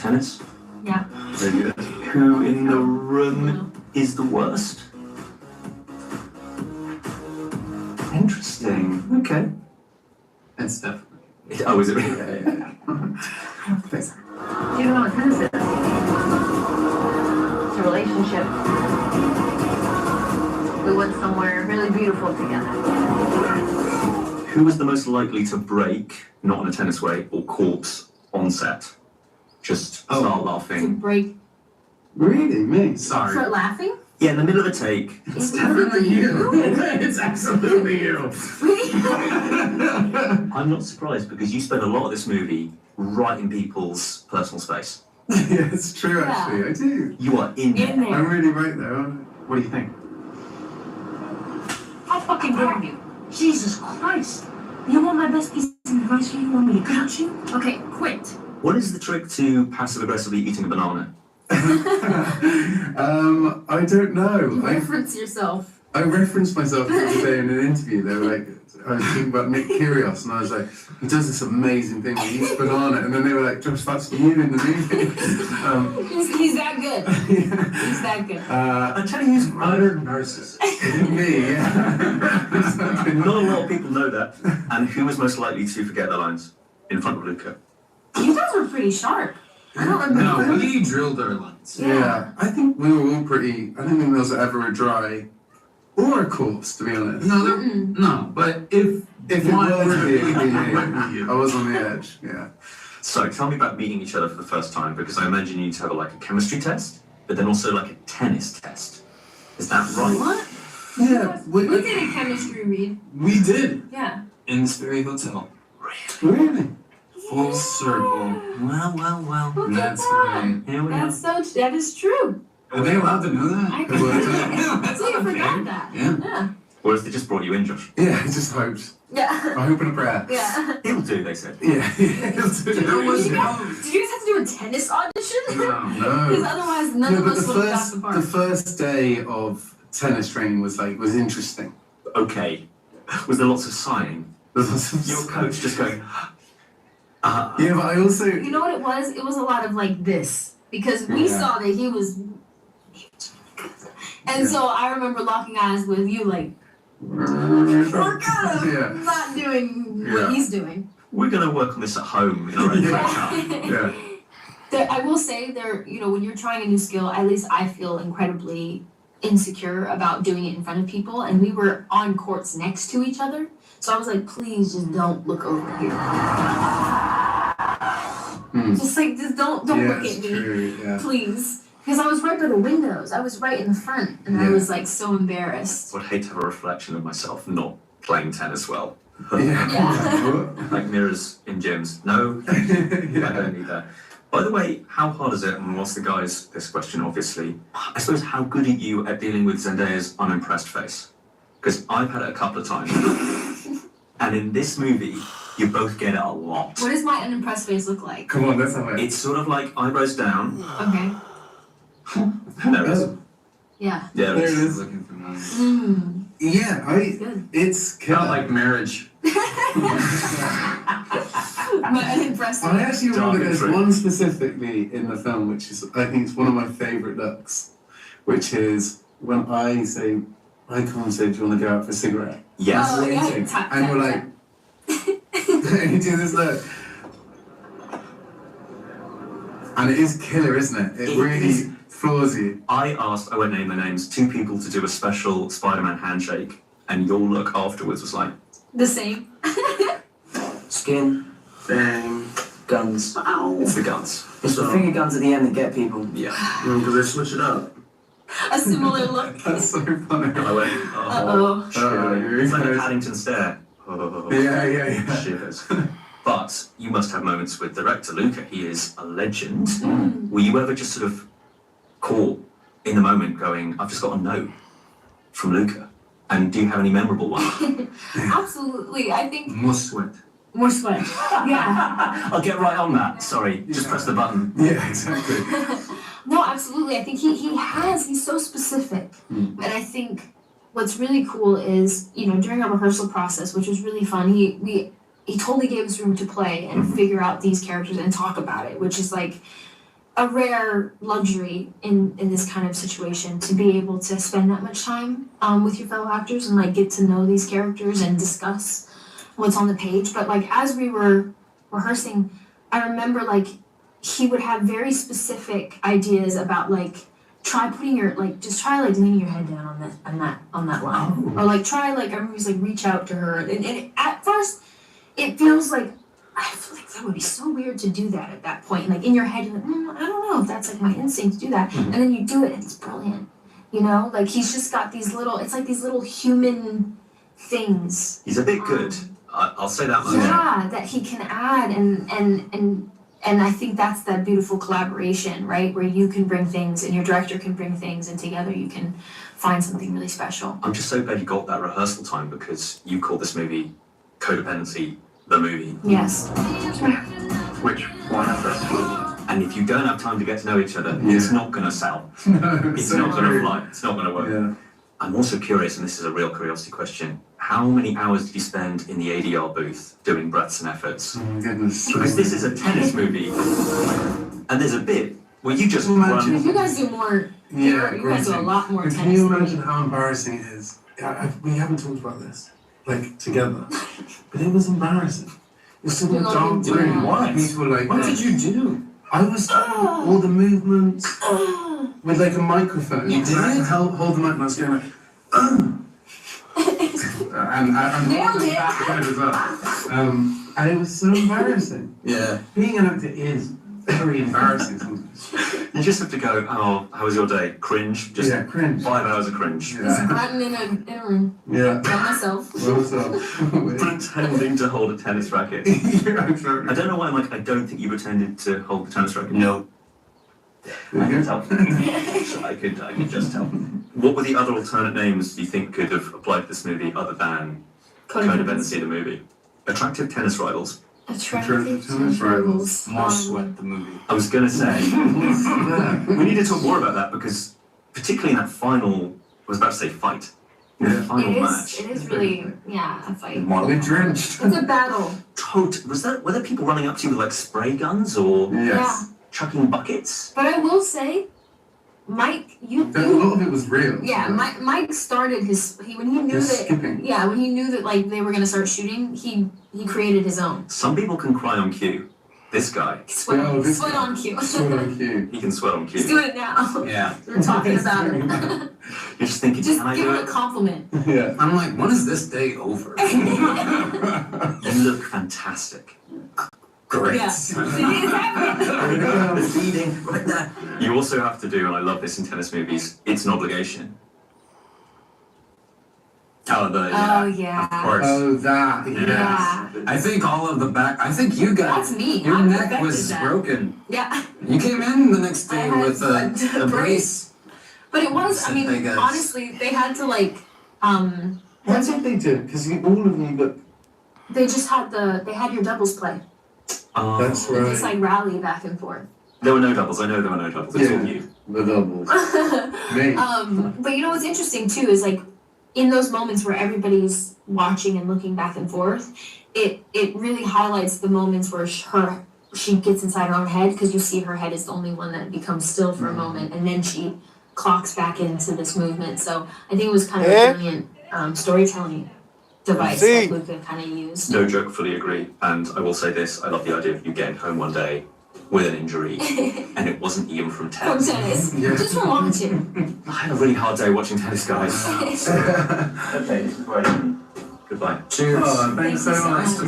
Tennis? Yeah. Very good. Who in the room is the worst? Interesting. Okay. It's definitely. Oh, is it really? Yeah. Do you know what tennis is? It's a relationship. We went somewhere really beautiful together. Who was the most likely to break, not in a tennis way, or corpse on set? Just start To laughing. break. Really? Me? Sorry. For laughing? Yeah, in the middle of a take. It's definitely you. It's absolutely you. I'm not surprised because you spend a lot of this movie right in people's personal space. Yeah, it's true actually. I do. You are in there. In there. I'm really right there. What do you think? How fucking dare you? Jesus Christ. You want my best piece of advice? You want me to cut you? Okay, quit. What is the trick to passive-aggressively eating a banana? I don't know. Reference yourself. I referenced myself the other day in an interview. They were like, I was thinking about Nick Kyrgios, and I was like, he does this amazing thing where he eats banana, and then they were like, Josh, that's you in the movie. He's that good. Yeah. He's that good. I'm telling you, he's Utter narcissist. Me, yeah. not a lot of people know that. And who was most likely to forget their lines in front of Luca? You guys were pretty sharp. I don't remember. No, we drilled our lines. Yeah, I think we were all pretty. I don't think those ever a dry or a corpse, to be honest. No, but if If it one were were to to be, be, it would be you. I was on the edge. Yeah. So tell me about meeting each other for the first time, because I imagine you need to have like a chemistry test, but then also like a tennis test. Is that right? What? Yeah. We did a chemistry read. We did Yeah. in this very hotel. Really? Full circle. Well. Look at That's that. right. Here we go. That is true. Are they allowed to know that? I That's completely okay. forgot that. Yeah. Yeah. Or if they just brought you in, Josh? Yeah. I just hoped. Yeah. I hope in a prayer. Yeah. It'll do, they said. Yeah. There was Did you guys have to do a tennis audition? no. Because otherwise none of but us would have got the the part. first day of tennis training was interesting. Okay. Was there lots of sighing? There was lots of- Your coach just going, Yeah, but I also. You know what it was? It was a lot of like this. Because we Yeah. saw that he was and so I remember locking eyes with you like we're kind of Yeah. not doing Yeah. what he's doing. we're going to work on this at home in our own catch-up. Yeah. I will say when you're trying a new skill, at least I feel incredibly insecure about doing it in front of people, and we were on courts next to each other, so I was like, please just don't look over here. Just don't Yeah, look it's at me, true. Yeah. please, because I was right by the windows. I was right in the front, and I Yeah. was like so embarrassed. I would hate to have a reflection of myself not playing tennis well. Yeah. Like mirrors in gyms. No, I don't need that. By the way, how hard is it, and we'll ask the guys this question obviously, I suppose how good are you at dealing with Zendaya's unimpressed face? Because I've had it a couple of times. And in this movie, you both get it a lot. What does my unimpressed face look like? Come on, let's have it. It's sort of like eyebrows down. Okay. There it is. Yeah. Yeah, There it it is. is. Looking for mine. Yeah, Good. it's killer. Not like marriage. My unimpressed I actually remember Dark and there's true. one specifically in the film which is, I think it's one of my favourite looks, which is when I come and say, do you want to go out for a cigarette? Yes. Oh, yeah. Waiting, Tap, and tap, we're like, and you do this look. And it is killer, isn't it? It It really is. floors you. I won't name their names, 2 people to do a special Spider-Man handshake, and your look afterwards was like, The same. Skin, Bang. guns. it's the guns. It's the finger guns at the end that get people. Yeah. Because they switch it up. A similar look. That's so funny. I went, Uh-oh. It's like a Okay. Paddington stare. Yeah. Shivers. But you must have moments with director Luca. He is a legend. Mm. Were you ever just sort of caught in the moment going, I've just got a note from Luca? And do you have any memorable ones? Absolutely. I think More sweat. more sweat. Yeah. I'll get right on that. Sorry, just press the button. Yeah, exactly. No, absolutely. I think he's so specific. And I think what's really cool is, during our rehearsal process, which was really fun, he totally gave us room to play and figure out these characters and talk about it, which is like, a rare luxury in this kind of situation to be able to spend that much time with your fellow actors and like get to know these characters and discuss what's on the page. But like as we were rehearsing, I remember like he would have very specific ideas about like try putting your like just try like leaning your head down on that line, or like try like I remember he was like reach out to her, and at first it feels like I feel like that would be so weird to do that at that point. Like in your head, you're like, I don't know if that's like my instinct to do that. And then you do it and it's brilliant. You know, like he's just got these little, it's like these little human things. He's a bit good. I'll say that much. Yeah, that he can add, and I think that's that beautiful collaboration, right? Where you can bring things and your director can bring things, and together you can find something really special. I'm just so glad you got that rehearsal time, because you called this movie Codependency, the movie. Yes. Which one of us? And if you don't have time to get to know each other, Yeah. it's not going to sell. No, It's so not going to true. fly. It's not going to work. Yeah. I'm also curious, and this is a real curiosity question, how many hours did you spend in the ADR booth doing breaths and efforts? Oh my goodness. Because this is a tennis movie, and there's a bit where you just Imagine- run. You guys do more. Yeah, you guys do a grunting. lot more But tennis. can you than imagine me. how embarrassing it is? We haven't talked about this, like, together. But it was embarrassing. You're sitting in a You're dark not room. doing what? People like What this. did you do? I was doing all the movements with like a microphone. You And I did? hold the mic and I was going like, and Nailed holding it. back the head as well. And it was so embarrassing. Yeah. Being an actor is very embarrassing sometimes. You just have to go, oh, how was your day? Cringe. Just Yeah, cringe. 5 hours of cringe. Just Yeah. grunting in a room Yeah. by myself. Well, so. Pretending to hold a tennis racket. Yeah, I exactly. don't know why I'm like, I don't think you pretended to hold the tennis racket. No. I can tell. I could just tell. What were the other alternate names you think could have applied to this movie other than Codependency, the movie? Attractive tennis rivals. Attractive tennis rivals. More Sweat, the movie. I was gonna say, Yeah. we need to talk more about that, because particularly in that final, I was about to say fight. In the Yeah. final It match. is really, yeah, a fight. We're drenched. It's a battle. Were there people running up to you with like spray guns or Yes. chucking buckets? But I will say, Mike, A lot of it was real. yeah, Mike started when he knew His that, skipping. yeah, when he knew that like they were gonna start shooting, he created his own. Some people can cry on cue. This guy, Sweat, Oh, this sweat guy. on cue. Sort of cute. he can sweat on He's cue. doing it now. Yeah. We're talking about it. You're just thinking, Just can I give do him a it? compliment. Yeah. I'm like, when is this day over? You look fantastic. Great. Yeah. The feeding, right there. You also have to do, and I love this in tennis movies, it's an obligation. Oh, Oh Of yeah. course. Oh, that. Yeah. Yes. Yeah. I think all of the back. I think you got. That's me. Your I neck perfected was that. broken. Yeah. You came in the next I day had with a brace. But it was, I mean, Big ass. honestly, they had to like, That's what they did, because all of you look. they just had they had your doubles play. That's They just right. like rally back and forth. There were no doubles. I know there were no doubles. It's all Yeah. you. The doubles. Me. But you know what's interesting too is like in those moments where everybody's watching and looking back and forth, it really highlights the moments where she gets inside her own head, because you see her head is the only one that becomes still for a moment, and then she clocks back into this movement. So I think it was kind of a brilliant storytelling device that Luca kind of used. No joke, fully agree. And I will say this, I love the idea of you getting home one day with an injury, and it wasn't even from From tennis. tennis, Yeah. just from watching. I had a really hard day watching tennis, guys. Okay, this is great. Goodbye. Cheers. Oh, thanks so Thank you so much. much.